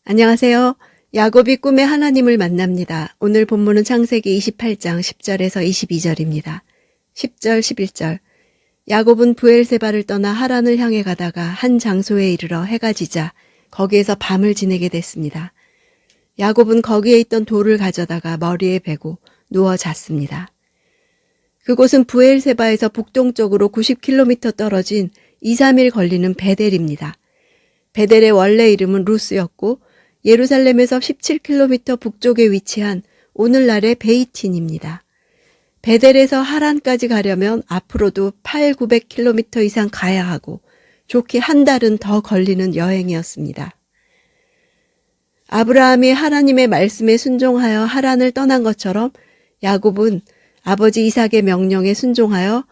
안녕하세요. 야곱이 꿈에 하나님을 만납니다. 오늘 본문은 창세기 28장 10절에서 22절입니다. 10절, 11절. 야곱은 브엘세바를 떠나 하란을 향해 가다가 한 장소에 이르러 해가 지자 거기에서 밤을 지내게 됐습니다. 야곱은 거기에 있던 돌을 가져다가 머리에 베고 누워 잤습니다. 그곳은 브엘세바에서 북동쪽으로 90km 떨어진 2, 3일 걸리는 베델입니다. 베델의 원래 이름은 루스였고 예루살렘에서 17km 북쪽에 위치한 오늘날의 베이틴입니다. 베델에서 하란까지 가려면 앞으로도 800-900km 이상 가야 하고 좋게 한 달은 더 걸리는 여행이었습니다. 아브라함이 하나님의 말씀에 순종하여 하란을 떠난 것처럼 야곱은 아버지 이삭의 명령에 순종하여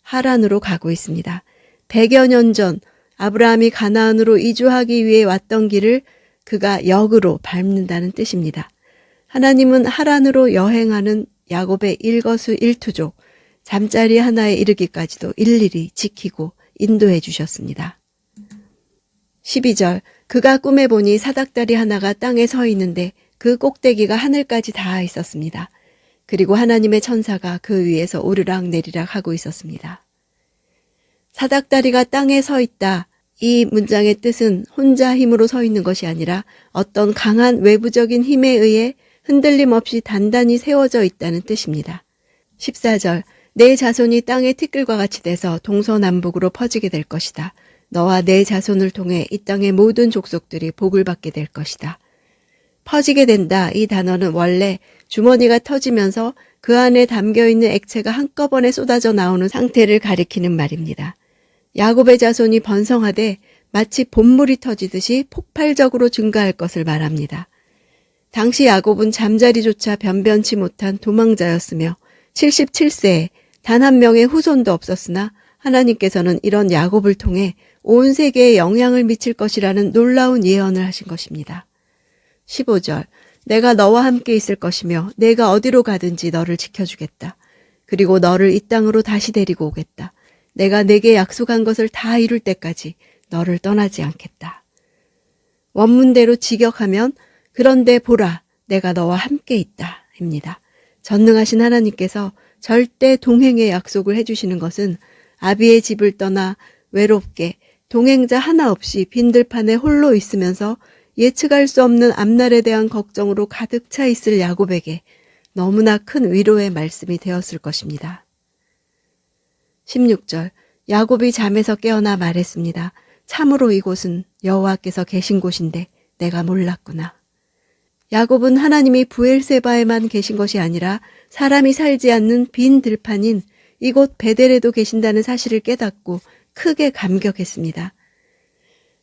하란으로 가고 있습니다. 100여 년 전 아브라함이 가나안으로 이주하기 위해 왔던 길을 그가 역으로 밟는다는 뜻입니다. 하나님은 하란으로 여행하는 야곱의 일거수일투족, 잠자리 하나에 이르기까지도 일일이 지키고 인도해 주셨습니다. 12절, 그가 꿈에 보니 사닥다리 하나가 땅에 서 있는데 그 꼭대기가 하늘까지 닿아 있었습니다. 그리고 하나님의 천사가 그 위에서 오르락 내리락 하고 있었습니다. 사닥다리가 땅에 서 있다. 이 문장의 뜻은 혼자 힘으로 서 있는 것이 아니라 어떤 강한 외부적인 힘에 의해 흔들림 없이 단단히 세워져 있다는 뜻입니다. 14절, 내 자손이 땅의 티끌과 같이 돼서 동서남북으로 퍼지게 될 것이다. 너와 내 자손을 통해 이 땅의 모든 족속들이 복을 받게 될 것이다. 퍼지게 된다. 이 단어는 원래 주머니가 터지면서 그 안에 담겨있는 액체가 한꺼번에 쏟아져 나오는 상태를 가리키는 말입니다. 야곱의 자손이 번성하되 마치 봇물이 터지듯이 폭발적으로 증가할 것을 말합니다. 당시 야곱은 잠자리조차 변변치 못한 도망자였으며 77세에 단 한 명의 후손도 없었으나 하나님께서는 이런 야곱을 통해 온 세계에 영향을 미칠 것이라는 놀라운 예언을 하신 것입니다. 15절, 내가 너와 함께 있을 것이며 내가 어디로 가든지 너를 지켜주겠다. 그리고 너를 이 땅으로 다시 데리고 오겠다. 내가 내게 약속한 것을 다 이룰 때까지 너를 떠나지 않겠다. 원문대로 직역하면 그런데 보라 내가 너와 함께 있다 입니다. 전능하신 하나님께서 절대 동행의 약속을 해주시는 것은 아비의 집을 떠나 외롭게 동행자 하나 없이 빈들판에 홀로 있으면서 예측할 수 없는 앞날에 대한 걱정으로 가득 차 있을 야곱에게 너무나 큰 위로의 말씀이 되었을 것입니다. 16절, 야곱이 잠에서 깨어나 말했습니다. 참으로 이곳은 여호와께서 계신 곳인데 내가 몰랐구나. 야곱은 하나님이 브엘세바에만 계신 것이 아니라 사람이 살지 않는 빈 들판인 이곳 베델에도 계신다는 사실을 깨닫고 크게 감격했습니다.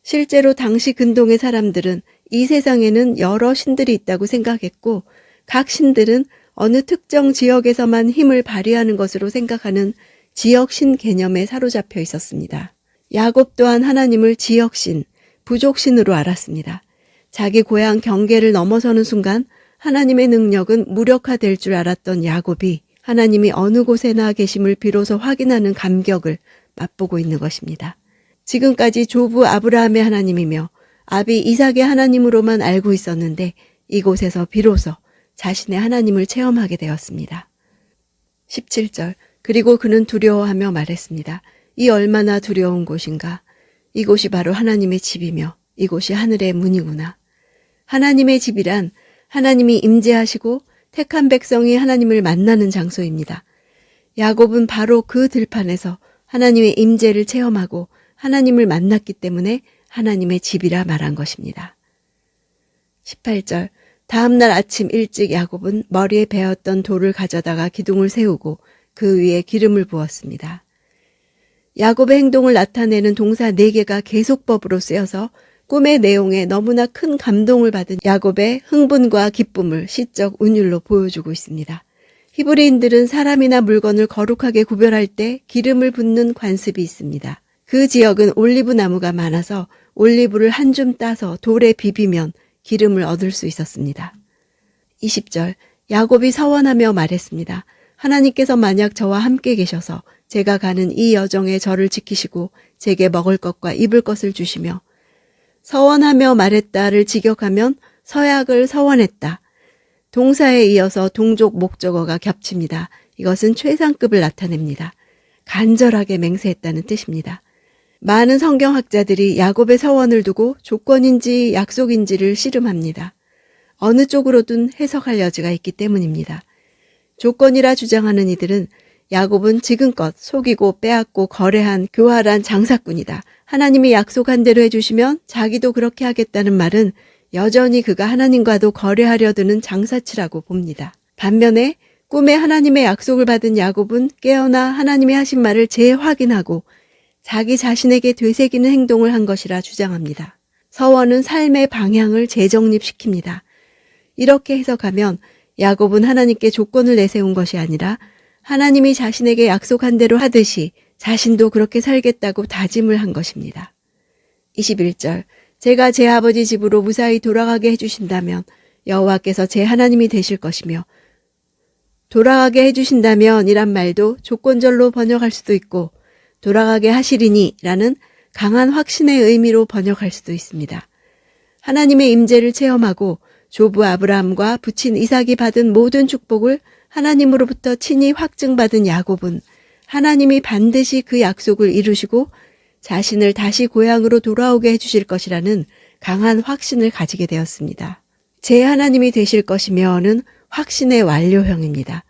실제로 당시 근동의 사람들은 이 세상에는 여러 신들이 있다고 생각했고 각 신들은 어느 특정 지역에서만 힘을 발휘하는 것으로 생각하는 지역신 개념에 사로잡혀 있었습니다. 야곱 또한 하나님을 지역신, 부족신으로 알았습니다. 자기 고향 경계를 넘어서는 순간 하나님의 능력은 무력화될 줄 알았던 야곱이 하나님이 어느 곳에나 계심을 비로소 확인하는 감격을 맛보고 있는 것입니다. 지금까지 조부 아브라함의 하나님이며 아비 이삭의 하나님으로만 알고 있었는데 이곳에서 비로소 자신의 하나님을 체험하게 되었습니다. 17절, 그리고 그는 두려워하며 말했습니다. 이 얼마나 두려운 곳인가. 이곳이 바로 하나님의 집이며 이곳이 하늘의 문이구나. 하나님의 집이란 하나님이 임재하시고 택한 백성이 하나님을 만나는 장소입니다. 야곱은 바로 그 들판에서 하나님의 임재를 체험하고 하나님을 만났기 때문에 하나님의 집이라 말한 것입니다. 18절, 다음날 아침 일찍 야곱은 머리에 베었던 돌을 가져다가 기둥을 세우고 그 위에 기름을 부었습니다. 야곱의 행동을 나타내는 동사 4개가 계속법으로 쓰여서 꿈의 내용에 너무나 큰 감동을 받은 야곱의 흥분과 기쁨을 시적 운율로 보여주고 있습니다. 히브리인들은 사람이나 물건을 거룩하게 구별할 때 기름을 붓는 관습이 있습니다. 그 지역은 올리브 나무가 많아서 올리브를 한 줌 따서 돌에 비비면 기름을 얻을 수 있었습니다. 20절, 야곱이 서원하며 말했습니다. 하나님께서 만약 저와 함께 계셔서 제가 가는 이 여정에 저를 지키시고 제게 먹을 것과 입을 것을 주시며 서원하며 말했다를 직역하면 서약을 서원했다. 동사에 이어서 동족 목적어가 겹칩니다. 이것은 최상급을 나타냅니다. 간절하게 맹세했다는 뜻입니다. 많은 성경학자들이 야곱의 서원을 두고 조건인지 약속인지를 씨름합니다. 어느 쪽으로든 해석할 여지가 있기 때문입니다. 조건이라 주장하는 이들은 야곱은 지금껏 속이고 빼앗고 거래한 교활한 장사꾼이다. 하나님이 약속한 대로 해주시면 자기도 그렇게 하겠다는 말은 여전히 그가 하나님과도 거래하려 드는 장사치라고 봅니다. 반면에 꿈에 하나님의 약속을 받은 야곱은 깨어나 하나님이 하신 말을 재확인하고 자기 자신에게 되새기는 행동을 한 것이라 주장합니다. 서원은 삶의 방향을 재정립시킵니다. 이렇게 해석하면 야곱은 하나님께 조건을 내세운 것이 아니라 하나님이 자신에게 약속한 대로 하듯이 자신도 그렇게 살겠다고 다짐을 한 것입니다. 21절 제가 제 아버지 집으로 무사히 돌아가게 해주신다면 여호와께서 제 하나님이 되실 것이며 돌아가게 해주신다면 이란 말도 조건절로 번역할 수도 있고 돌아가게 하시리니 라는 강한 확신의 의미로 번역할 수도 있습니다. 하나님의 임재를 체험하고 조부 아브라함과 부친 이삭이 받은 모든 축복을 하나님으로부터 친히 확증받은 야곱은 하나님이 반드시 그 약속을 이루시고 자신을 다시 고향으로 돌아오게 해주실 것이라는 강한 확신을 가지게 되었습니다. 제 하나님이 되실 것이며는 확신의 완료형입니다.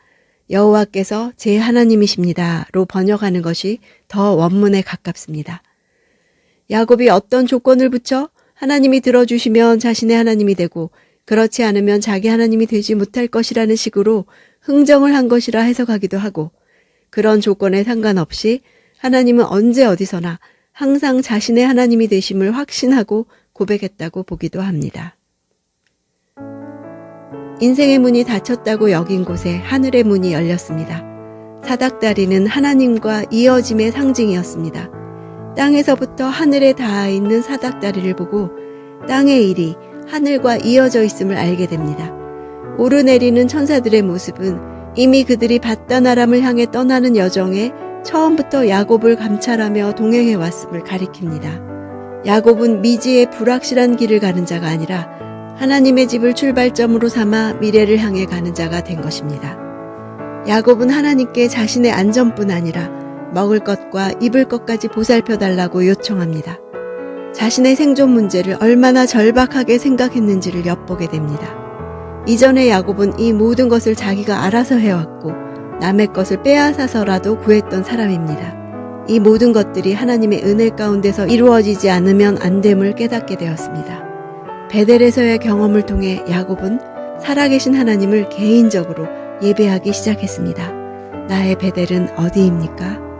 여호와께서 제 하나님이십니다로 번역하는 것이 더 원문에 가깝습니다. 야곱이 어떤 조건을 붙여 하나님이 들어주시면 자신의 하나님이 되고 그렇지 않으면 자기 하나님이 되지 못할 것이라는 식으로 흥정을 한 것이라 해석하기도 하고 그런 조건에 상관없이 하나님은 언제 어디서나 항상 자신의 하나님이 되심을 확신하고 고백했다고 보기도 합니다. 인생의 문이 닫혔다고 여긴 곳에 하늘의 문이 열렸습니다. 사닥다리는 하나님과 이어짐의 상징이었습니다. 땅에서부터 하늘에 닿아 있는 사닥다리를 보고 땅의 일이 하늘과 이어져 있음을 알게 됩니다. 오르내리는 천사들의 모습은 이미 그들이 밧다나람을 향해 떠나는 여정에 처음부터 야곱을 감찰하며 동행해 왔음을 가리킵니다. 야곱은 미지의 불확실한 길을 가는 자가 아니라 하나님의 집을 출발점으로 삼아 미래를 향해 가는 자가 된 것입니다. 야곱은 하나님께 자신의 안전뿐 아니라 먹을 것과 입을 것까지 보살펴달라고 요청합니다. 자신의 생존 문제를 얼마나 절박하게 생각했는지를 엿보게 됩니다. 이전에 야곱은 이 모든 것을 자기가 알아서 해왔고 남의 것을 빼앗아서라도 구했던 사람입니다. 이 모든 것들이 하나님의 은혜 가운데서 이루어지지 않으면 안 됨을 깨닫게 되었습니다. 베델에서의 경험을 통해 야곱은 살아계신 하나님을 개인적으로 예배하기 시작했습니다. 나의 베델은 어디입니까?